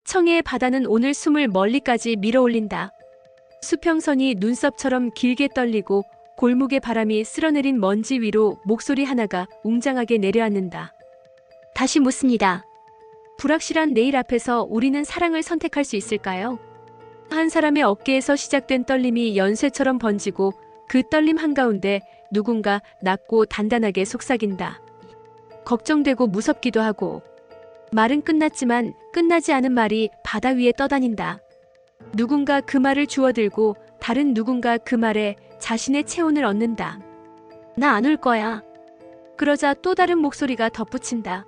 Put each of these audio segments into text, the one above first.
청해의 바다는 오늘 숨을 멀리까지 밀어올린다. 수평선이 눈썹처럼 길게 떨리고 골목의 바람이 쓸어내린 먼지 위로 목소리 하나가 웅장하게 내려앉는다. 다시 묻습니다. 불확실한 내일 앞에서 우리는 사랑을 선택할 수 있을까요? 한 사람의 어깨에서 시작된 떨림이 연쇄처럼 번지고 그 떨림 한가운데 누군가 낮고 단단하게 속삭인다. 걱정되고 무섭기도 하고 말은 끝났지만 끝나지 않은 말이 바다 위에 떠다닌다. 누군가 그 말을 주워들고 다른 누군가 그 말에 자신의 체온을 얻는다. 나 안 올 거야. 그러자 또 다른 목소리가 덧붙인다.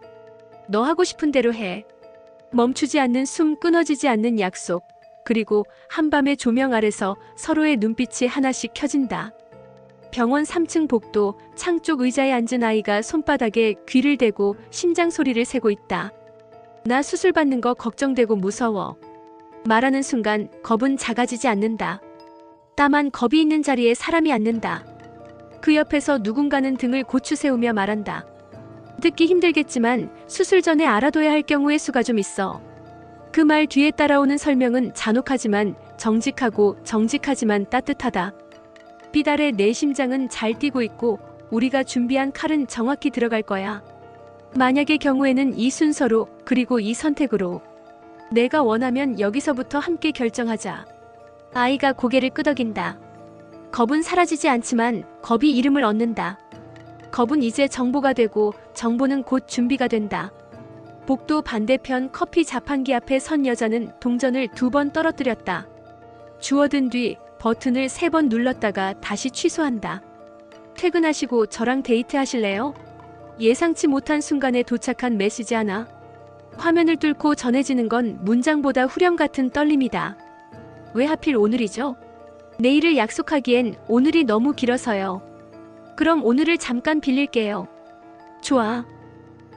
너 하고 싶은 대로 해. 멈추지 않는 숨, 끊어지지 않는 약속. 그리고 한밤의 조명 아래서 서로의 눈빛이 하나씩 켜진다. 병원 3층 복도 창 쪽 의자에 앉은 아이가 손바닥에 귀를 대고 심장 소리를 세고 있다. 나 수술 받는 거 걱정되고 무서워. 말하는 순간 겁은 작아지지 않는다. 다만 겁이 있는 자리에 사람이 앉는다. 그 옆에서 누군가는 등을 고추 세우며 말한다. 듣기 힘들겠지만 수술 전에 알아둬야 할 경우의 수가 좀 있어. 그 말 뒤에 따라오는 설명은 잔혹하지만 정직하지만 따뜻하다. 비달의 내 심장은 잘 뛰고 있고 우리가 준비한 칼은 정확히 들어갈 거야. 만약의 경우에는 이 순서로 그리고 이 선택으로. 내가 원하면 여기서부터 함께 결정하자. 아이가 고개를 끄덕인다. 겁은 사라지지 않지만 겁이 이름을 얻는다. 겁은 이제 정보가 되고 정보는 곧 준비가 된다. 복도 반대편 커피 자판기 앞에 선 여자는 동전을 2번 떨어뜨렸다. 주워든 뒤 버튼을 3번 눌렀다가 다시 취소한다. 퇴근하시고 저랑 데이트하실래요? 예상치 못한 순간에 도착한 메시지 하나. 화면을 뚫고 전해지는 건 문장보다 후렴 같은 떨림이다. 왜 하필 오늘이죠? 내일을 약속하기엔 오늘이 너무 길어서요. 그럼 오늘을 잠깐 빌릴게요. 좋아.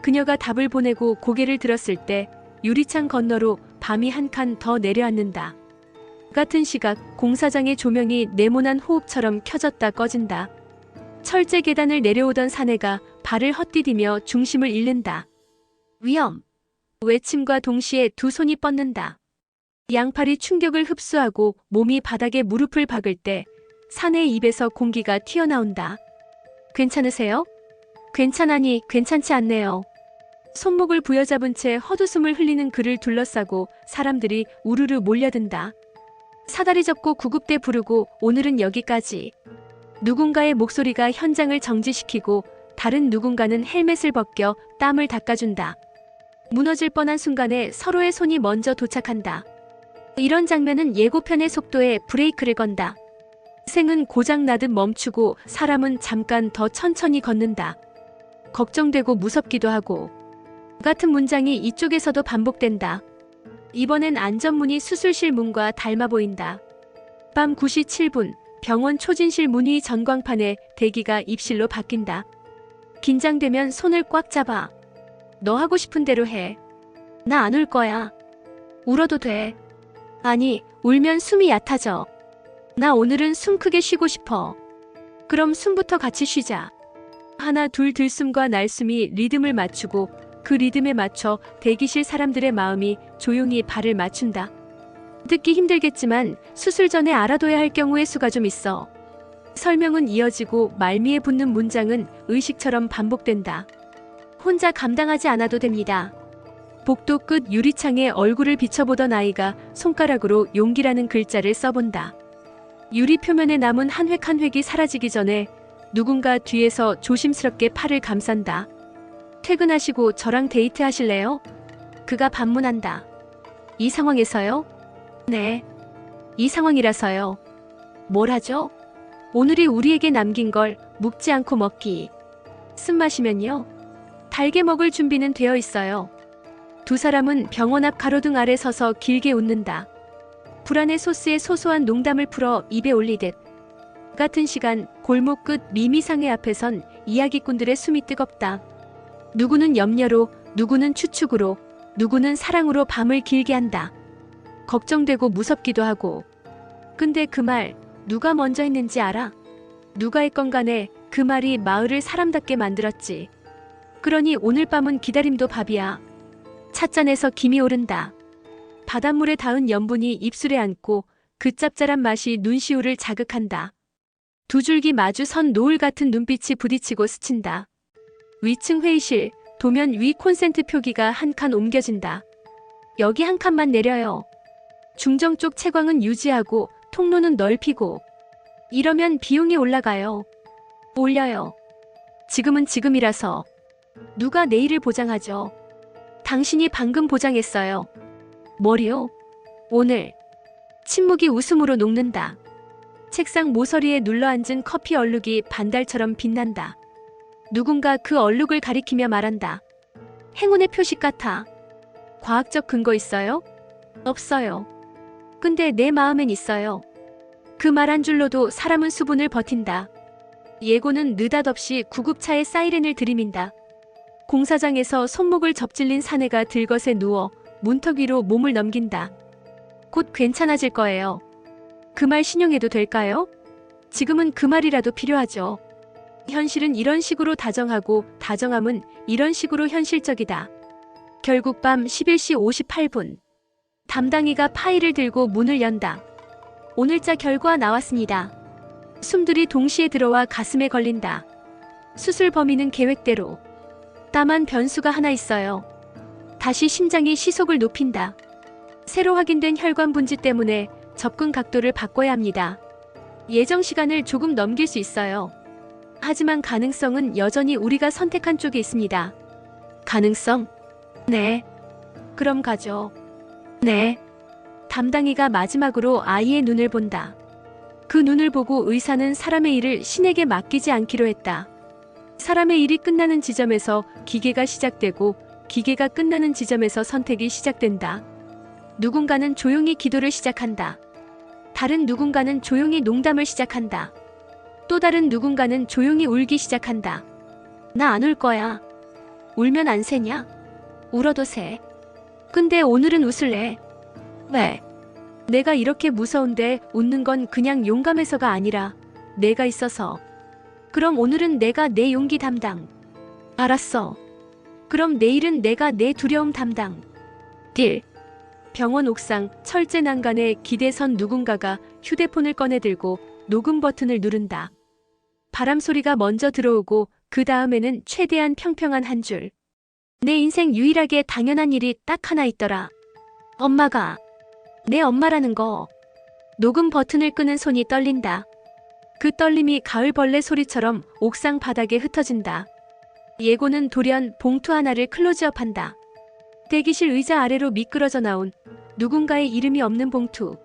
그녀가 답을 보내고 고개를 들었을 때 유리창 건너로 밤이 한 칸 더 내려앉는다. 같은 시각 공사장의 조명이 네모난 호흡처럼 켜졌다 꺼진다. 철제 계단을 내려오던 사내가 발을 헛디디며 중심을 잃는다. 위험! 외침과 동시에 두 손이 뻗는다. 양팔이 충격을 흡수하고 몸이 바닥에 무릎을 박을 때 사내의 입에서 공기가 튀어나온다. 괜찮으세요? 괜찮아니 괜찮지 않네요. 손목을 부여잡은 채 헛웃음을 흘리는 그를 둘러싸고 사람들이 우르르 몰려든다. 사다리 접고 구급대 부르고 오늘은 여기까지. 누군가의 목소리가 현장을 정지시키고 다른 누군가는 헬멧을 벗겨 땀을 닦아준다. 무너질 뻔한 순간에 서로의 손이 먼저 도착한다. 이런 장면은 예고편의 속도에 브레이크를 건다. 생은 고장나듯 멈추고 사람은 잠깐 더 천천히 걷는다. 걱정되고 무섭기도 하고. 같은 문장이 이쪽에서도 반복된다. 이번엔 안전문이 수술실 문과 닮아 보인다. 밤 9시 7분 병원 초진실 문 위 전광판에 대기가 입실로 바뀐다. 긴장되면 손을 꽉 잡아. 너 하고 싶은 대로 해. 나 안 울 거야. 울어도 돼. 아니, 울면 숨이 얕아져. 나 오늘은 숨 크게 쉬고 싶어. 그럼 숨부터 같이 쉬자. 하나 둘 들숨과 날숨이 리듬을 맞추고 그 리듬에 맞춰 대기실 사람들의 마음이 조용히 발을 맞춘다. 듣기 힘들겠지만 수술 전에 알아둬야 할 경우의 수가 좀 있어. 설명은 이어지고 말미에 붙는 문장은 의식처럼 반복된다. 혼자 감당하지 않아도 됩니다. 복도 끝 유리창에 얼굴을 비춰보던 아이가 손가락으로 용기라는 글자를 써본다. 유리 표면에 남은 한 획 한 획이 사라지기 전에 누군가 뒤에서 조심스럽게 팔을 감싼다. 퇴근하시고 저랑 데이트 하실래요? 그가 반문한다. 이 상황에서요? 네. 이 상황이라서요. 뭘 하죠? 오늘이 우리에게 남긴 걸 묵지 않고 먹기. 숨 마시면요. 달게 먹을 준비는 되어 있어요. 두 사람은 병원 앞 가로등 아래 서서 길게 웃는다. 불안의 소스에 소소한 농담을 풀어 입에 올리듯. 같은 시간 골목 끝 미미상회 앞에선 이야기꾼들의 숨이 뜨겁다. 누구는 염려로, 누구는 추측으로, 누구는 사랑으로 밤을 길게 한다. 걱정되고 무섭기도 하고. 근데 그 말 누가 먼저 했는지 알아? 누가 했건 간에 그 말이 마을을 사람답게 만들었지. 그러니 오늘 밤은 기다림도 밥이야. 찻잔에서 김이 오른다. 바닷물에 닿은 염분이 입술에 앉고 그 짭짤한 맛이 눈시울을 자극한다. 두 줄기 마주 선 노을 같은 눈빛이 부딪히고 스친다. 위층 회의실, 도면 위 콘센트 표기가 한 칸 옮겨진다. 여기 한 칸만 내려요. 중정 쪽 채광은 유지하고 통로는 넓히고. 이러면 비용이 올라가요. 올려요. 지금은 지금이라서. 누가 내일을 보장하죠? 당신이 방금 보장했어요. 뭐리요? 오늘. 침묵이 웃음으로 녹는다. 책상 모서리에 눌러앉은 커피 얼룩이 반달처럼 빛난다. 누군가 그 얼룩을 가리키며 말한다. 행운의 표식 같아. 과학적 근거 있어요? 없어요. 근데 내 마음엔 있어요. 그 말 한 줄로도 사람은 수분을 버틴다. 예고는 느닷없이 구급차의 사이렌을 들이민다. 공사장에서 손목을 접질린 사내가 들것에 누워 문턱 위로 몸을 넘긴다. 곧 괜찮아질 거예요. 그 말 신용해도 될까요? 지금은 그 말이라도 필요하죠. 현실은 이런 식으로 다정하고 다정함은 이런 식으로 현실적이다. 결국 밤 11시 58분. 담당이가 파일을 들고 문을 연다. 오늘자 결과 나왔습니다. 숨들이 동시에 들어와 가슴에 걸린다. 수술 범위는 계획대로. 다만 변수가 하나 있어요. 다시 심장이 시속을 높인다. 새로 확인된 혈관 분지 때문에 접근 각도를 바꿔야 합니다. 예정 시간을 조금 넘길 수 있어요. 하지만 가능성은 여전히 우리가 선택한 쪽에 있습니다. 가능성? 네. 그럼 가죠. 네. 담당이가 마지막으로 아이의 눈을 본다. 그 눈을 보고 의사는 사람의 일을 신에게 맡기지 않기로 했다. 사람의 일이 끝나는 지점에서 기계가 시작되고 기계가 끝나는 지점에서 선택이 시작된다. 누군가는 조용히 기도를 시작한다. 다른 누군가는 조용히 농담을 시작한다. 또 다른 누군가는 조용히 울기 시작한다. 나 안 울 거야. 울면 안 새냐? 울어도 새. 근데 오늘은 웃을래. 왜? 내가 이렇게 무서운데 웃는 건 그냥 용감해서가 아니라 내가 있어서. 그럼 오늘은 내가 내 용기 담당. 알았어. 그럼 내일은 내가 내 두려움 담당. 딜. 병원 옥상 철제 난간에 기대선 누군가가 휴대폰을 꺼내들고 녹음 버튼을 누른다. 바람 소리가 먼저 들어오고 그 다음에는 최대한 평평한 한 줄. 내 인생 유일하게 당연한 일이 딱 하나 있더라. 엄마가. 내 엄마라는 거. 녹음 버튼을 끄는 손이 떨린다. 그 떨림이 가을벌레 소리처럼 옥상 바닥에 흩어진다. 예고는 돌연 봉투 하나를 클로즈업한다. 대기실 의자 아래로 미끄러져 나온 누군가의 이름이 없는 봉투.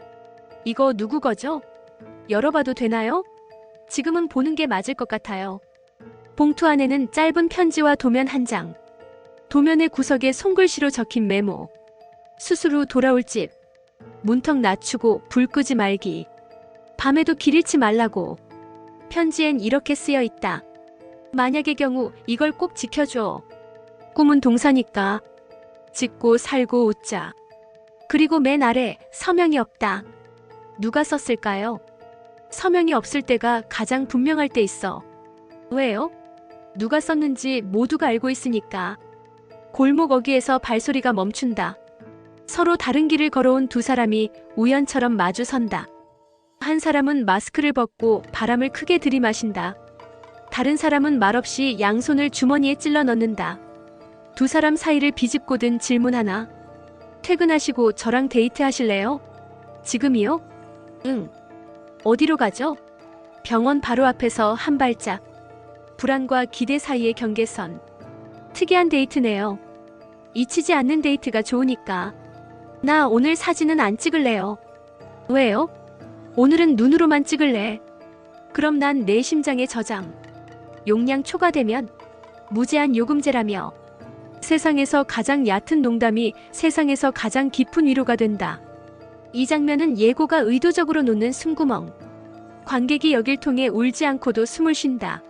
이거 누구 거죠? 열어봐도 되나요? 지금은 보는 게 맞을 것 같아요. 봉투 안에는 짧은 편지와 도면 한 장. 도면의 구석에 손글씨로 적힌 메모. 수술 후 돌아올 집. 문턱 낮추고 불 끄지 말기. 밤에도 길 잃지 말라고. 편지엔 이렇게 쓰여 있다. 만약의 경우 이걸 꼭 지켜줘. 꿈은 동사니까. 짓고 살고 웃자. 그리고 맨 아래 서명이 없다. 누가 썼을까요? 서명이 없을 때가 가장 분명할 때 있어. 왜요? 누가 썼는지 모두가 알고 있으니까. 골목 어귀에서 발소리가 멈춘다. 서로 다른 길을 걸어온 두 사람이 우연처럼 마주 선다. 한 사람은 마스크를 벗고 바람을 크게 들이마신다. 다른 사람은 말없이 양손을 주머니에 찔러 넣는다. 두 사람 사이를 비집고 든 질문 하나. 퇴근하시고 저랑 데이트 하실래요? 지금이요? 응. 어디로 가죠? 병원 바로 앞에서 한 발짝. 불안과 기대 사이의 경계선. 특이한 데이트네요. 잊히지 않는 데이트가 좋으니까. 나 오늘 사진은 안 찍을래요. 왜요? 오늘은 눈으로만 찍을래. 그럼 난 내 심장의 저장. 용량 초과되면 무제한 요금제라며. 세상에서 가장 얕은 농담이 세상에서 가장 깊은 위로가 된다. 이 장면은 예고가 의도적으로 놓는 숨구멍. 관객이 여길 통해 울지 않고도 숨을 쉰다.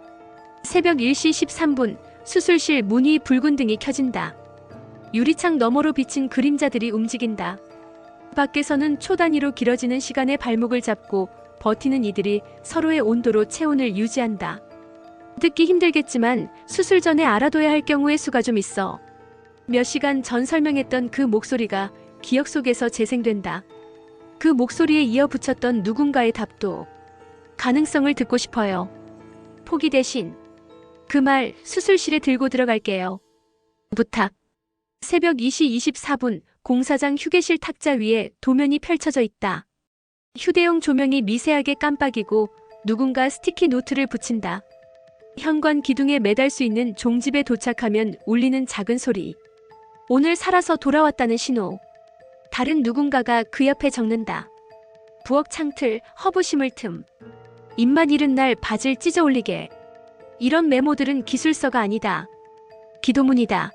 새벽 1시 13분 수술실 문 위 붉은 등이 켜진다. 유리창 너머로 비친 그림자들이 움직인다. 밖에서는 초 단위로 길어지는 시간의 발목을 잡고 버티는 이들이 서로의 온도로 체온을 유지한다. 듣기 힘들겠지만 수술 전에 알아둬야 할 경우의 수가 좀 있어. 몇 시간 전 설명했던 그 목소리가 기억 속에서 재생된다. 그 목소리에 이어 붙였던 누군가의 답도 가능성을 듣고 싶어요. 포기 대신 그 말 수술실에 들고 들어갈게요. 부탁. 새벽 2시 24분 공사장 휴게실 탁자 위에 도면이 펼쳐져 있다. 휴대용 조명이 미세하게 깜빡이고 누군가 스티키 노트를 붙인다. 현관 기둥에 매달 수 있는 종집에 도착하면 울리는 작은 소리. 오늘 살아서 돌아왔다는 신호. 다른 누군가가 그 옆에 적는다. 부엌 창틀, 허브 심을 틈. 입맛 잃은 날 바질 찢어 올리게. 이런 메모들은 기술서가 아니다. 기도문이다.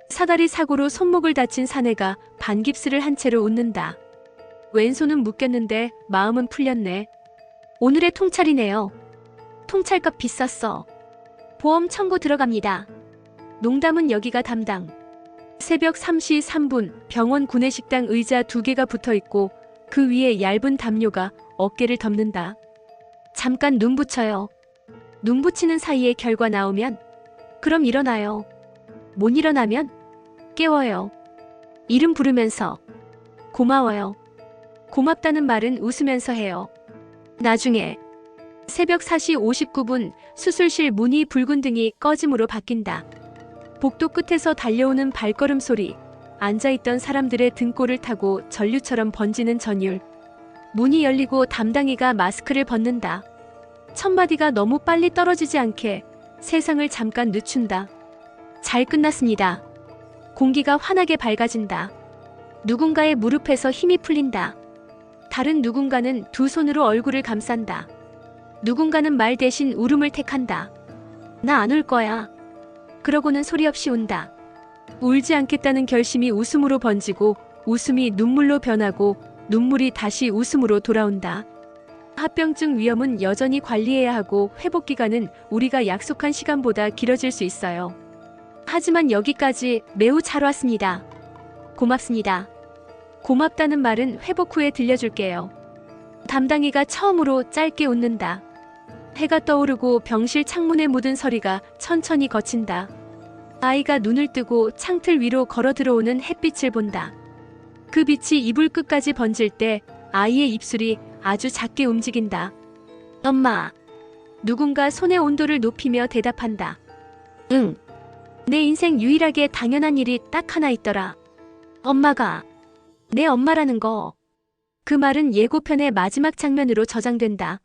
사다리 사고로 손목을 다친 사내가 반깁스를 한 채로 웃는다. 왼손은 묶였는데 마음은 풀렸네. 오늘의 통찰이네요. 통찰값 비쌌어. 보험 청구 들어갑니다. 농담은 여기가 담당. 새벽 3시 3분 병원 구내식당 의자 2개가 붙어있고 그 위에 얇은 담요가 어깨를 덮는다. 잠깐 눈 붙여요. 눈 붙이는 사이에 결과 나오면 그럼 일어나요. 못 일어나면 깨워요. 이름 부르면서 고마워요. 고맙다는 말은 웃으면서 해요. 나중에 새벽 4시 59분 수술실 문이 붉은 등이 꺼짐으로 바뀐다. 복도 끝에서 달려오는 발걸음 소리, 앉아있던 사람들의 등골을 타고 전류처럼 번지는 전율. 문이 열리고 담당이가 마스크를 벗는다. 첫 마디가 너무 빨리 떨어지지 않게 세상을 잠깐 늦춘다. 잘 끝났습니다. 공기가 환하게 밝아진다. 누군가의 무릎에서 힘이 풀린다. 다른 누군가는 두 손으로 얼굴을 감싼다. 누군가는 말 대신 울음을 택한다. 나 안 울 거야. 그러고는 소리 없이 운다. 울지 않겠다는 결심이 웃음으로 번지고 웃음이 눈물로 변하고 눈물이 다시 웃음으로 돌아온다. 합병증 위험은 여전히 관리해야 하고 회복 기간은 우리가 약속한 시간보다 길어질 수 있어요. 하지만 여기까지 매우 잘 왔습니다. 고맙습니다. 고맙다는 말은 회복 후에 들려줄게요. 담당이가 처음으로 짧게 웃는다. 해가 떠오르고 병실 창문에 묻은 서리가 천천히 거친다. 아이가 눈을 뜨고 창틀 위로 걸어 들어오는 햇빛을 본다. 그 빛이 이불 끝까지 번질 때 아이의 입술이 아주 작게 움직인다. 엄마. 누군가 손의 온도를 높이며 대답한다. 응. 내 인생 유일하게 당연한 일이 딱 하나 있더라. 엄마가. 내 엄마라는 거. 그 말은 예고편의 마지막 장면으로 저장된다.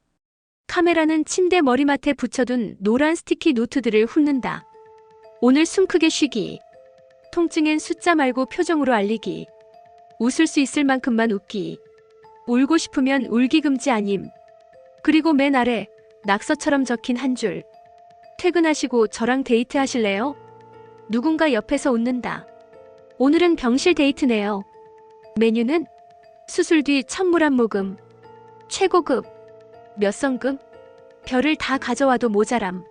카메라는 침대 머리맡에 붙여둔 노란 스티키 노트들을 훑는다. 오늘 숨 크게 쉬기. 통증엔 숫자 말고 표정으로 알리기. 웃을 수 있을 만큼만 웃기. 울고 싶으면 울기 금지 아님. 그리고 맨 아래 낙서처럼 적힌 한 줄. 퇴근하시고 저랑 데이트 하실래요? 누군가 옆에서 웃는다. 오늘은 병실 데이트네요. 메뉴는 수술 뒤 천물 한 모금. 최고급. 몇 성급? 별을 다 가져와도 모자람.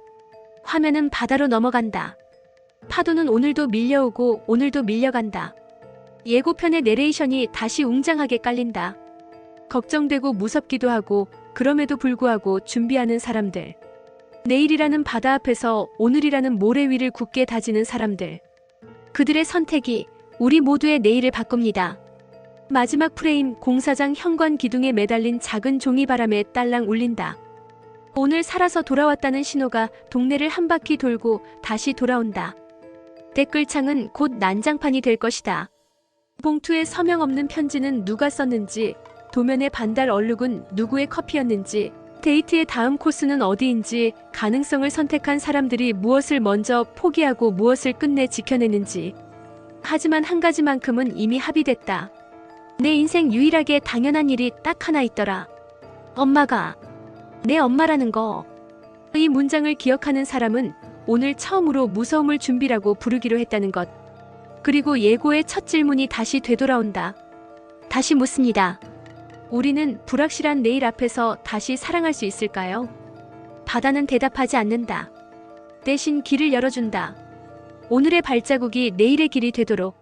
화면은 바다로 넘어간다. 파도는 오늘도 밀려오고 오늘도 밀려간다. 예고편의 내레이션이 다시 웅장하게 깔린다. 걱정되고 무섭기도 하고 그럼에도 불구하고 준비하는 사람들. 내일이라는 바다 앞에서 오늘이라는 모래 위를 굳게 다지는 사람들. 그들의 선택이 우리 모두의 내일을 바꿉니다. 마지막 프레임 공사장 현관 기둥에 매달린 작은 종이바람에 딸랑 울린다. 오늘 살아서 돌아왔다는 신호가 동네를 한 바퀴 돌고 다시 돌아온다. 댓글창은 곧 난장판이 될 것이다. 봉투에 서명 없는 편지는 누가 썼는지, 도면의 반달 얼룩은 누구의 커피였는지, 데이트의 다음 코스는 어디인지, 가능성을 선택한 사람들이 무엇을 먼저 포기하고 무엇을 끝내 지켜내는지. 하지만 한 가지만큼은 이미 합의됐다. 내 인생 유일하게 당연한 일이 딱 하나 있더라. 엄마가. 내 엄마라는 거. 이 문장을 기억하는 사람은 오늘 처음으로 무서움을 준비라고 부르기로 했다는 것. 그리고 예고의 첫 질문이 다시 되돌아온다. 다시 묻습니다. 우리는 불확실한 내일 앞에서 다시 사랑할 수 있을까요? 바다는 대답하지 않는다. 대신 길을 열어준다. 오늘의 발자국이 내일의 길이 되도록.